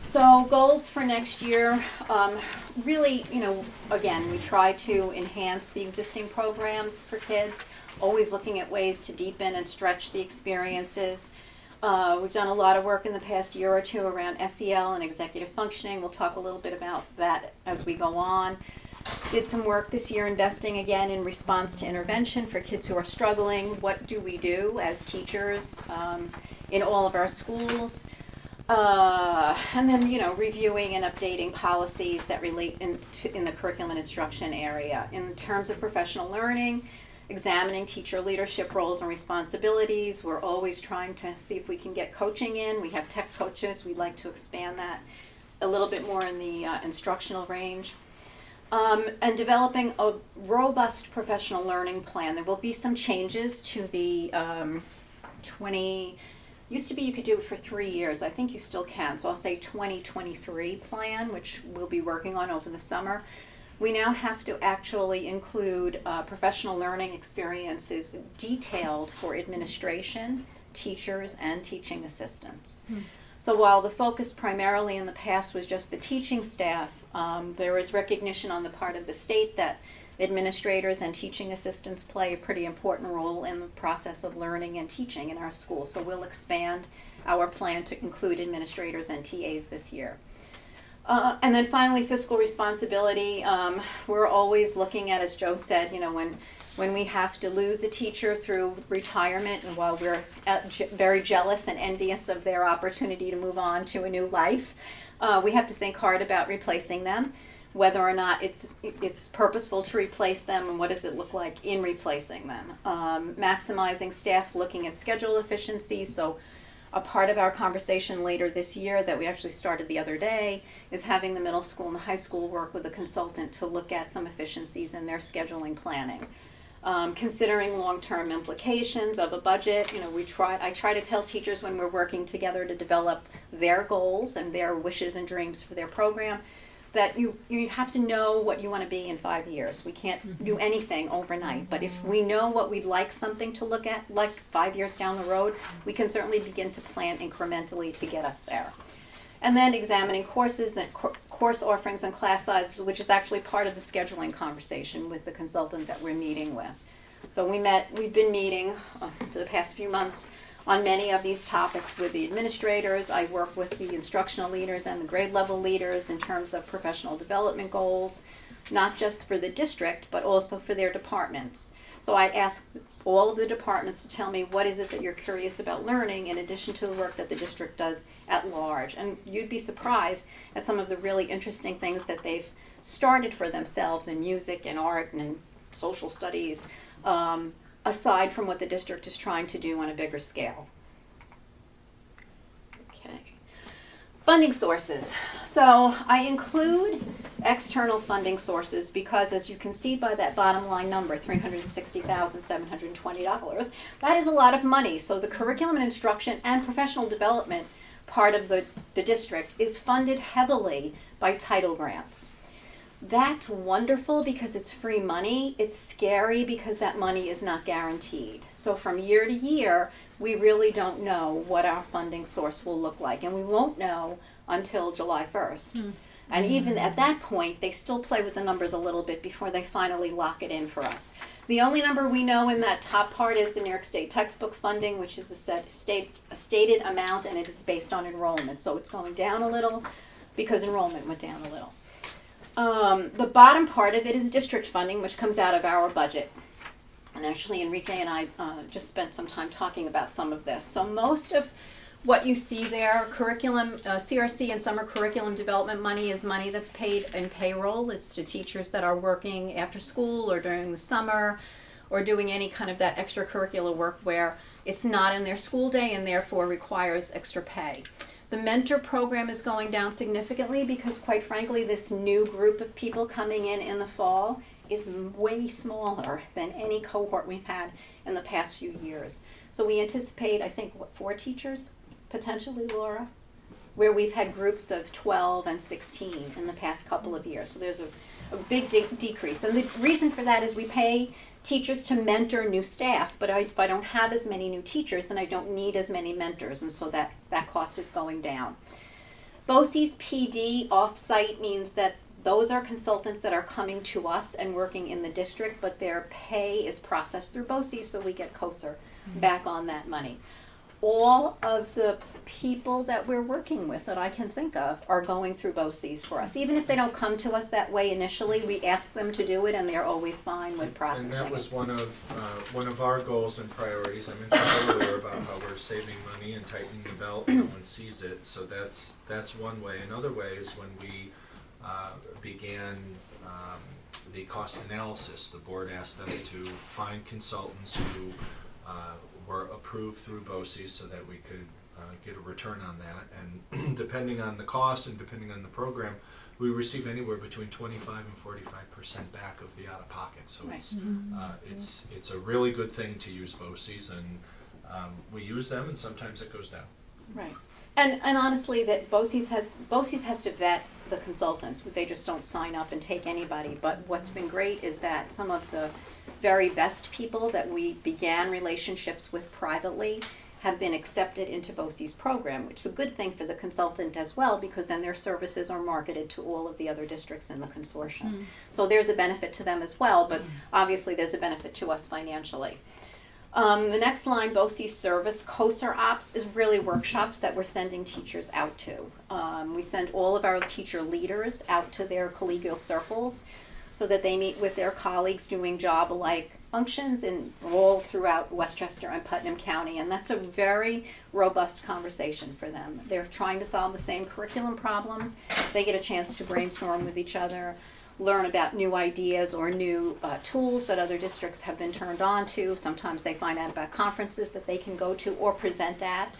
So goals for next year, really, again, we try to enhance the existing programs for kids, always looking at ways to deepen and stretch the experiences. We've done a lot of work in the past year or two around SEL and executive functioning. We'll talk a little bit about that as we go on. Did some work this year investing again in response to intervention for kids who are struggling. What do we do as teachers in all of our schools? And then, reviewing and updating policies that relate in the curriculum and instruction area. In terms of professional learning, examining teacher leadership roles and responsibilities. We're always trying to see if we can get coaching in. We have tech coaches. We'd like to expand that a little bit more in the instructional range. And developing a robust professional learning plan. There will be some changes to the used to be you could do it for 3 years. I think you still can. So I'll say 2023 plan, which we'll be working on over the summer. We now have to actually include professional learning experiences detailed for administration, teachers, and teaching assistants. So while the focus primarily in the past was just the teaching staff, there is recognition on the part of the state that administrators and teaching assistants play a pretty important role in the process of learning and teaching in our schools. So we'll expand our plan to include administrators and TAs this year. And then finally, fiscal responsibility. We're always looking at, as Joe said, when we have to lose a teacher through retirement, and while we're very jealous and envious of their opportunity to move on to a new life, we have to think hard about replacing them, whether or not it's purposeful to replace them, and what does it look like in replacing them. Maximizing staff, looking at schedule efficiency. So a part of our conversation later this year that we actually started the other day is having the middle school and the high school work with a consultant to look at some efficiencies in their scheduling planning. Considering long-term implications of a budget, I try to tell teachers when we're working together to develop their goals and their wishes and dreams for their program, that you have to know what you want to be in 5 years. We can't do anything overnight, but if we know what we'd like something to look at, like 5 years down the road, we can certainly begin to plan incrementally to get us there. And then examining courses and course offerings and class sizes, which is actually part of the scheduling conversation with the consultant that we're meeting with. So we've been meeting for the past few months on many of these topics with the administrators. I work with the instructional leaders and the grade level leaders in terms of professional development goals, not just for the district, but also for their departments. So I ask all of the departments to tell me what is it that you're curious about learning in addition to the work that the district does at large. And you'd be surprised at some of the really interesting things that they've started for themselves in music and art and in social studies, aside from what the district is trying to do on a bigger scale. Okay. Funding sources. So I include external funding sources because, as you can see by that bottom line number, $360,720, that is a lot of money. So the curriculum and instruction and professional development part of the district is funded heavily by title grants. That's wonderful because it's free money. It's scary because that money is not guaranteed. So from year to year, we really don't know what our funding source will look like, and we won't know until July 1st. And even at that point, they still play with the numbers a little bit before they finally lock it in for us. The only number we know in that top part is the New York State textbook funding, which is a stated amount, and it is based on enrollment. So it's going down a little because enrollment went down a little. The bottom part of it is district funding, which comes out of our budget. And actually, Enrique and I just spent some time talking about some of this. So most of what you see there, curriculum, CRC and summer curriculum development money is money that's paid in payroll. It's to teachers that are working after school or during the summer or doing any kind of that extracurricular work where it's not in their school day and therefore requires extra pay. The mentor program is going down significantly because, quite frankly, this new group of people coming in the fall is way smaller than any cohort we've had in the past few years. So we anticipate, I think, 4 teachers, potentially, Laura, where we've had groups of 12 and 16 in the past couple of years. So there's a big decrease. And the reason for that is we pay teachers to mentor new staff, but if I don't have as many new teachers, then I don't need as many mentors, and so that cost is going down. BOCES PD off-site means that those are consultants that are coming to us and working in the district, but their pay is processed through BOCES, so we get COSER back on that money. All of the people that we're working with that I can think of are going through BOCES for us. Even if they don't come to us that way initially, we ask them to do it, and they're always fine with processing. And that was one of our goals and priorities. I mentioned earlier about how we're saving money and tightening the belt. No one sees it, so that's one way. Another way is when we began the cost analysis. The board asked us to find consultants who were approved through BOCES so that we could get a return on that. And depending on the cost and depending on the program, we receive anywhere between 25 and 45% back of the out-of-pocket. So Right. it's a really good thing to use BOCES, and we use them, and sometimes it goes down. Right. And honestly, that BOCES has to vet the consultants. They just don't sign up and take anybody. But what's been great is that some of the very best people that we began relationships with privately have been accepted into BOCES program, which is a good thing for the consultant as well, because then their services are marketed to all of the other districts in the consortium. So there's a benefit to them as well, but obviously there's a benefit to us financially. The next line, BOCES service, COSER ops, is really workshops that we're sending teachers out to. We send all of our teacher leaders out to their collegial circles so that they meet with their colleagues doing job-alike functions in all throughout Westchester and Putnam County, and that's a very robust conversation for them. They're trying to solve the same curriculum problems. They get a chance to brainstorm with each other, learn about new ideas or new tools that other districts have been turned on to. Sometimes they find out about conferences that they can go to or present at.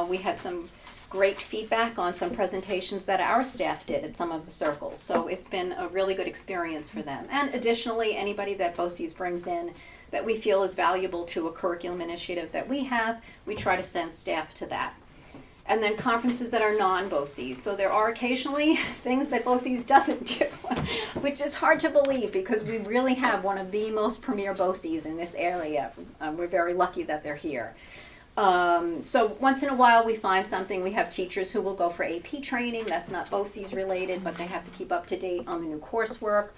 We had some great feedback on some presentations that our staff did at some of the circles. So it's been a really good experience for them. And additionally, anybody that BOCES brings in that we feel is valuable to a curriculum initiative that we have, we try to send staff to that. And then conferences that are non-BOCES. So there are occasionally things that BOCES doesn't do, which is hard to believe because we really have one of the most premier BOCES in this area. We're very lucky that they're here. So once in a while we find something. We have teachers who will go for AP training. That's not BOCES related, but they have to keep up to date on the new coursework.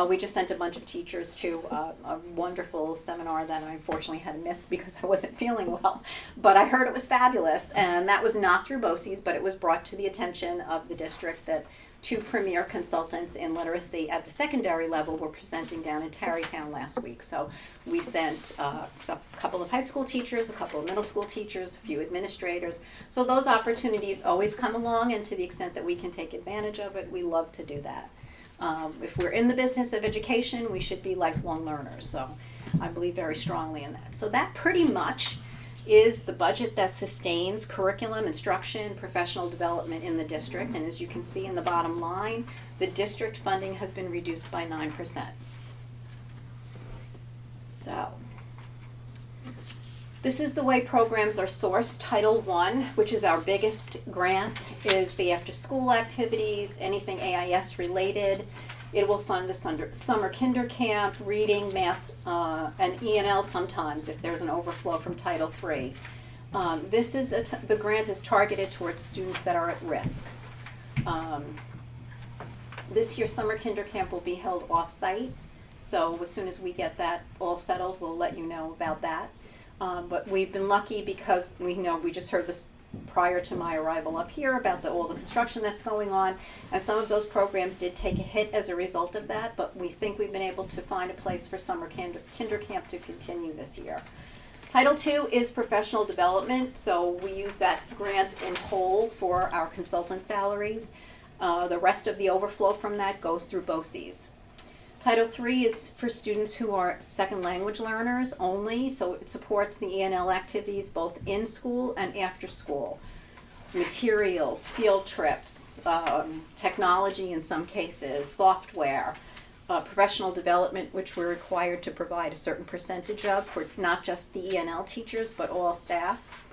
We just sent a bunch of teachers to a wonderful seminar that I unfortunately had to miss because I wasn't feeling well. But I heard it was fabulous, and that was not through BOCES, but it was brought to the attention of the district that two premier consultants in literacy at the secondary level were presenting down in Tarrytown last week. So we sent a couple of high school teachers, a couple of middle school teachers, a few administrators. So those opportunities always come along, and to the extent that we can take advantage of it, we love to do that. If we're in the business of education, we should be lifelong learners. So I believe very strongly in that. So that pretty much is the budget that sustains curriculum, instruction, professional development in the district. And as you can see in the bottom line, the district funding has been reduced by 9%. So this is the way programs are sourced. Title I, which is our biggest grant, is the after-school activities, anything AIS related. It will fund the summer kinder camp, reading, math, and E&L sometimes if there's an overflow from Title III. The grant is targeted towards students that are at risk. This year's summer kinder camp will be held off-site, so as soon as we get that all settled, we'll let you know about that. But we've been lucky because we just heard this prior to my arrival up here about all the construction that's going on, and some of those programs did take a hit as a result of that, but we think we've been able to find a place for summer kinder camp to continue this year. Title II is professional development, so we use that grant in whole for our consultant salaries. The rest of the overflow from that goes through BOCES. Title III is for students who are second language learners only, so it supports the E&L activities both in school and after school. Materials, field trips, technology in some cases, software, professional development, which we're required to provide a certain percentage of for not just the E&L teachers, but all staff.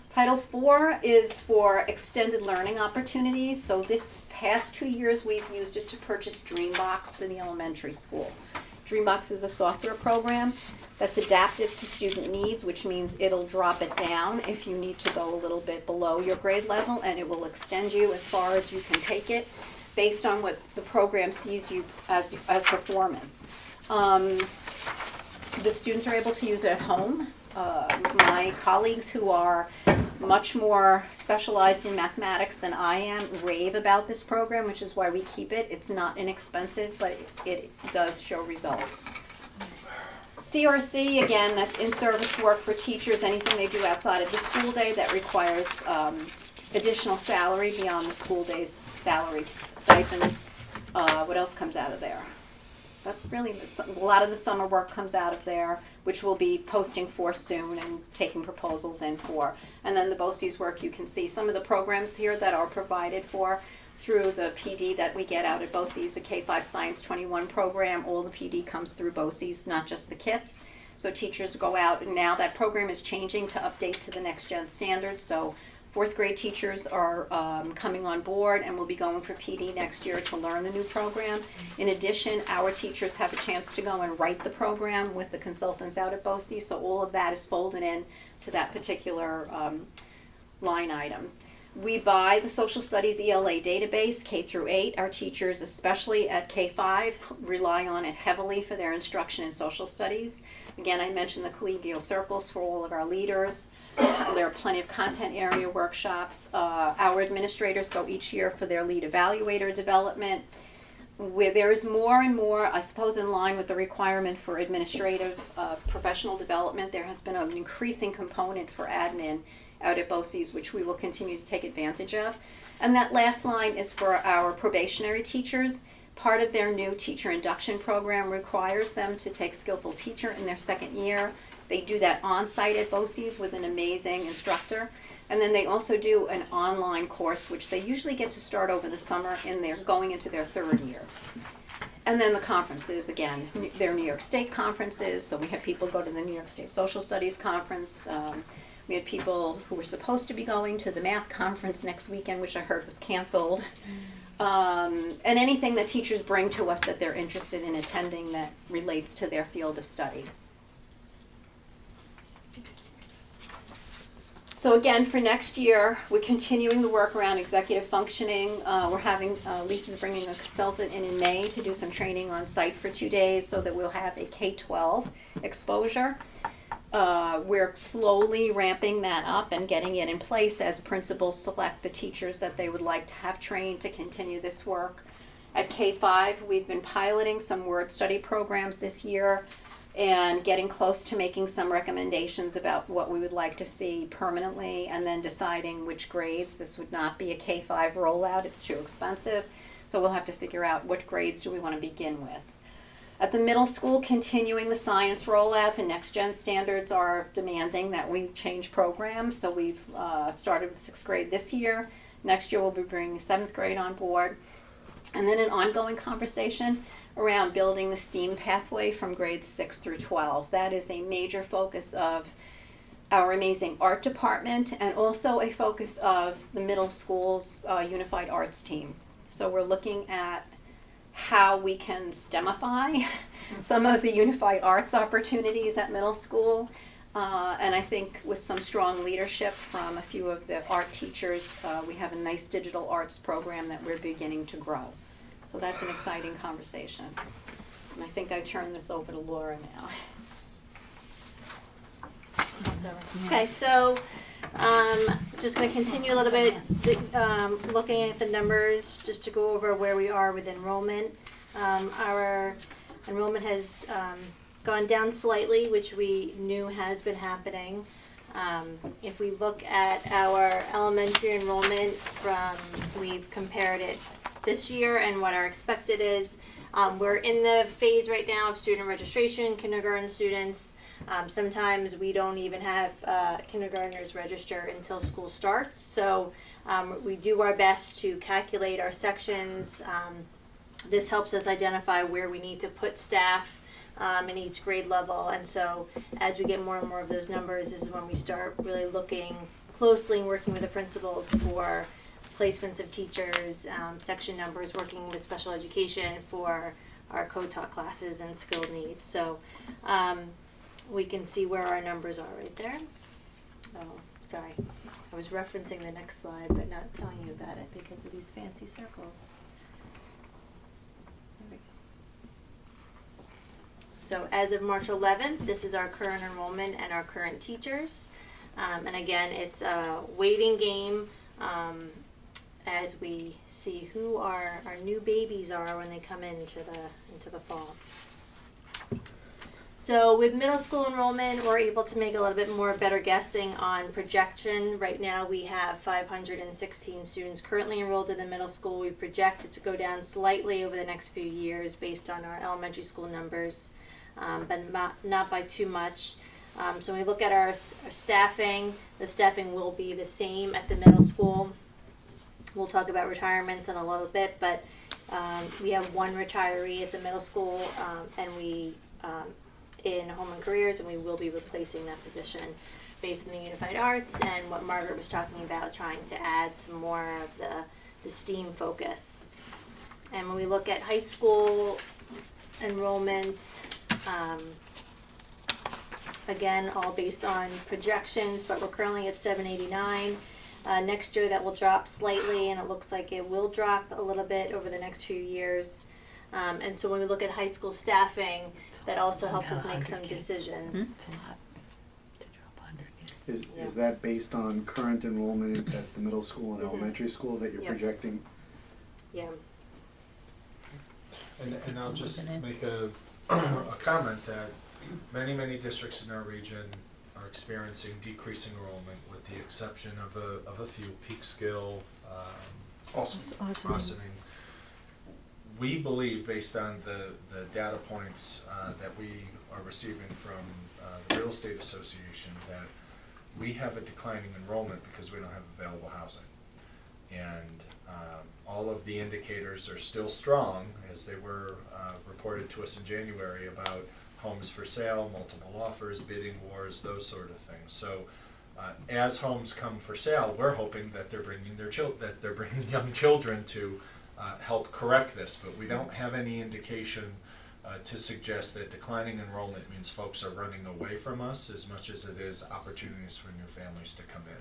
Title IV is for extended learning opportunities. So this past 2 years, we've used it to purchase Dreambox for the elementary school. Dreambox is a software program that's adaptive to student needs, which means it'll drop it down if you need to go a little bit below your grade level, and it will extend you as far as you can take it based on what the program sees you as performance. The students are able to use it at home. My colleagues who are much more specialized in mathematics than I am rave about this program, which is why we keep it. It's not inexpensive, but it does show results. CRC, again, that's in-service work for teachers, anything they do outside of the school day that requires additional salary beyond the school day's salaries, stipends. What else comes out of there? That's really, a lot of the summer work comes out of there, which we'll be posting for soon and taking proposals in for. And then the BOCES work, you can see some of the programs here that are provided for through the PD that we get out at BOCES, the K-5 Science 21 program. All the PD comes through BOCES, not just the kits. So teachers go out, and now that program is changing to update to the next gen standards. So fourth grade teachers are coming on board and will be going for PD next year to learn the new program. In addition, our teachers have a chance to go and write the program with the consultants out at BOCES, so all of that is folded in to that particular line item. We buy the social studies ELA database, K through 8. Our teachers, especially at K-5, rely on it heavily for their instruction in social studies. Again, I mentioned the collegial circles for all of our leaders. There are plenty of content area workshops. Our administrators go each year for their lead evaluator development. Where there is more and more, I suppose in line with the requirement for administrative professional development, there has been an increasing component for admin out at BOCES, which we will continue to take advantage of. And that last line is for our probationary teachers. Part of their new teacher induction program requires them to take Skillful Teacher in their second year. They do that on-site at BOCES with an amazing instructor. And then they also do an online course, which they usually get to start over the summer, and they're going into their third year. And then the conferences, again, they're New York State conferences, so we have people go to the New York State Social Studies Conference. We had people who were supposed to be going to the math conference next weekend, which I heard was canceled. And anything that teachers bring to us that they're interested in attending that relates to their field of study. So again, for next year, we're continuing the work around executive functioning. We're having, Lisa's bringing a consultant in May to do some training on site for 2 days so that we'll have a K-12 exposure. We're slowly ramping that up and getting it in place as principals select the teachers that they would like to have trained to continue this work. At K-5, we've been piloting some word study programs this year and getting close to making some recommendations about what we would like to see permanently, and then deciding which grades. This would not be a K-5 rollout, it's too expensive, so we'll have to figure out what grades do we want to begin with. At the middle school, continuing the science rollout, the next gen standards are demanding that we change programs, so we've started with 6th grade this year. Next year we'll be bringing 7th grade on board. And then an ongoing conversation around building the STEAM pathway from grades 6 through 12. That is a major focus of our amazing art department, and also a focus of the middle school's unified arts team. So we're looking at how we can STEMify some of the unified arts opportunities at middle school. And I think with some strong leadership from a few of the art teachers, we have a nice digital arts program that we're beginning to grow. So that's an exciting conversation. And I think I turn this over to Laura now. Okay, so just going to continue a little bit, looking at the numbers, just to go over where we are with enrollment. Our enrollment has gone down slightly, which we knew has been happening. If we look at our elementary enrollment we've compared it this year and what our expected is. We're in the phase right now of student registration, kindergarten students. Sometimes we don't even have kindergartners register until school starts. So we do our best to calculate our sections. This helps us identify where we need to put staff in each grade level. And so as we get more and more of those numbers, this is when we start really looking closely and working with the principals for placements of teachers, section numbers, working with special education for our co-taught classes and skilled needs. So we can see where our numbers are right there. Oh, sorry. I was referencing the next slide, but not telling you about it because of these fancy circles. There we go. So as of March 11th, this is our current enrollment and our current teachers. And again, it's a waiting game as we see who our new babies are when they come into the fall. So with middle school enrollment, we're able to make a little bit more better guessing on projection. Right now we have 516 students currently enrolled in the middle school. We project it to go down slightly over the next few years based on our elementary school numbers, but not by too much. So when we look at our staffing, the staffing will be the same at the middle school. We'll talk about retirements in a little bit, but we have one retiree at the middle school, and we in home and careers, and we will be replacing that position based on the unified arts and what Margaret was talking about, trying to add some more of the STEAM focus. And when we look at high school enrollment, again, all based on projections, but we're currently at 789. Next year that will drop slightly, and it looks like it will drop a little bit over the next few years. And so when we look at high school staffing, that also helps us make some decisions. Is that based on current enrollment at the middle school and elementary school that you're projecting? Yeah. And I'll just make a comment that many districts in our region are experiencing decreasing enrollment, with the exception of a few, Peekskill, Austining. We believe, based on the data points that we are receiving from the Real Estate Association, that we have a declining enrollment because we don't have available housing. And all of the indicators are still strong, as they were reported to us in January, about homes for sale, multiple offers, bidding wars, those sort of things. So as homes come for sale, we're hoping that they're bringing young children to help correct this, but we don't have any indication to suggest that declining enrollment means folks are running away from us as much as it is opportunities for new families to come in.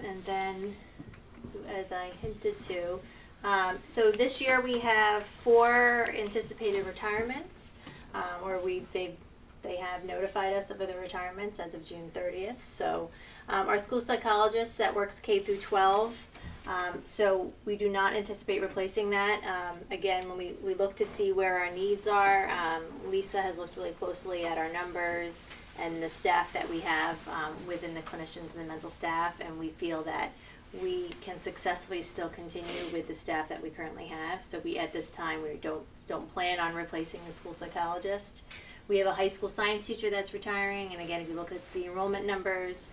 And then, so as I hinted to, so this year we have 4 anticipated retirements, or they have notified us of the retirements as of June 30th. So our school psychologist that works K through 12, so we do not anticipate replacing that. Again, when we look to see where our needs are, Lisa has looked really closely at our numbers and the staff that we have within the clinicians and the mental staff, and we feel that we can successfully still continue with the staff that we currently have. So we, at this time, we don't plan on replacing the school psychologist. We have a high school science teacher that's retiring, and again, if you look at the enrollment numbers,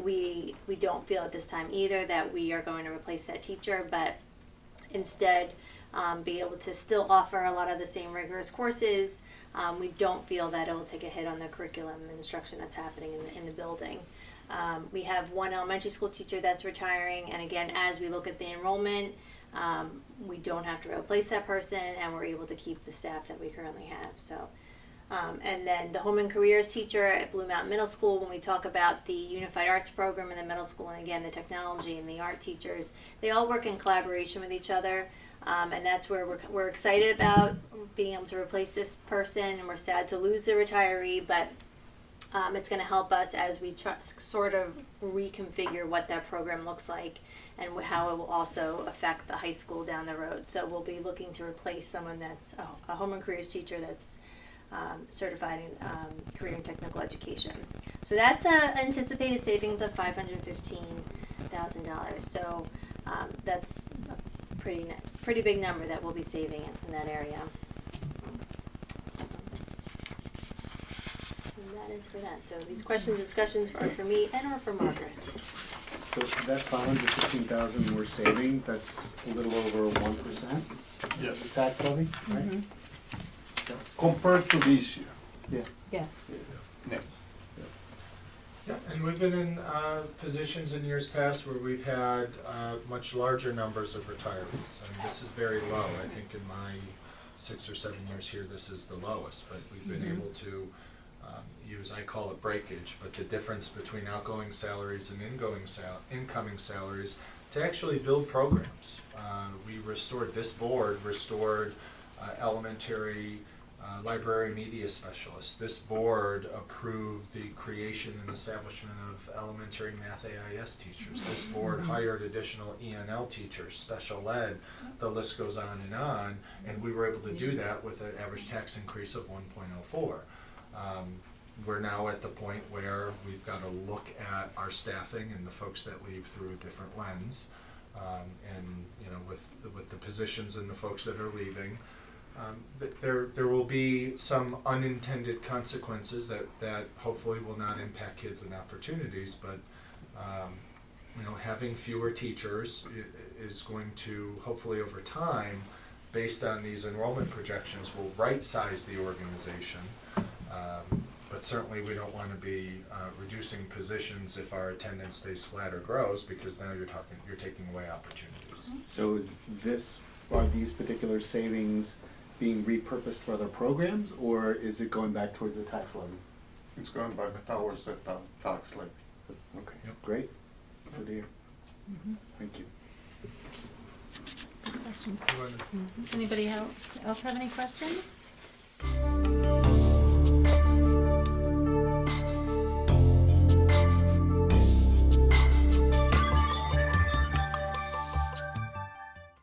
we don't feel at this time either that we are going to replace that teacher, but instead be able to still offer a lot of the same rigorous courses. We don't feel that it will take a hit on the curriculum and instruction that's happening in the building. We have one elementary school teacher that's retiring, and again, as we look at the enrollment, we don't have to replace that person, and we're able to keep the staff that we currently have. So, and then the home and careers teacher at Blue Mountain Middle School, when we talk about the unified arts program in the middle school, and again, the technology and the art teachers, they all work in collaboration with each other. And that's where we're excited about being able to replace this person, and we're sad to lose the retiree, but it's going to help us as we sort of reconfigure what that program looks like and how it will also affect the high school down the road. So we'll be looking to replace someone that's a home and careers teacher that's certified in career and technical education. So that's an anticipated savings of $515,000. So that's a pretty big number that we'll be saving in that area. That is for that. So these questions, discussions are for me and or for Margaret. So that $515,000 we're saving, that's a little over 1% Yes. of the tax levy, right? Mhm. Compared to this year. Yeah. Yes. Yeah. Yeah, and we've been in positions in years past where we've had much larger numbers of retirees, and this is very low. I think in my 6 or 7 years here, this is the lowest, but we've been able to use, I call it breakage, but the difference between outgoing salaries and incoming salaries to actually build programs. This board restored elementary library media specialists. This board approved the creation and establishment of elementary math AIS teachers. This board hired additional ENL teachers, special ed, the list goes on, and we were able to do that with an average tax increase of 1.04. We're now at the point where we've got to look at our staffing and the folks that leave through a different lens, and with the positions and the folks that are leaving. There will be some unintended consequences that hopefully will not impact kids and opportunities, but having fewer teachers is going to hopefully over time, based on these enrollment projections, will right-size the organization. But certainly we don't want to be reducing positions if our attendance stays flat or grows, because now you're taking away opportunities. So are these particular savings being repurposed for other programs, or is it going back towards the tax levy? It's going back towards the tax levy. Okay, Yep. great. Good to hear. Thank you. Questions? You wanna- Anybody else have any questions?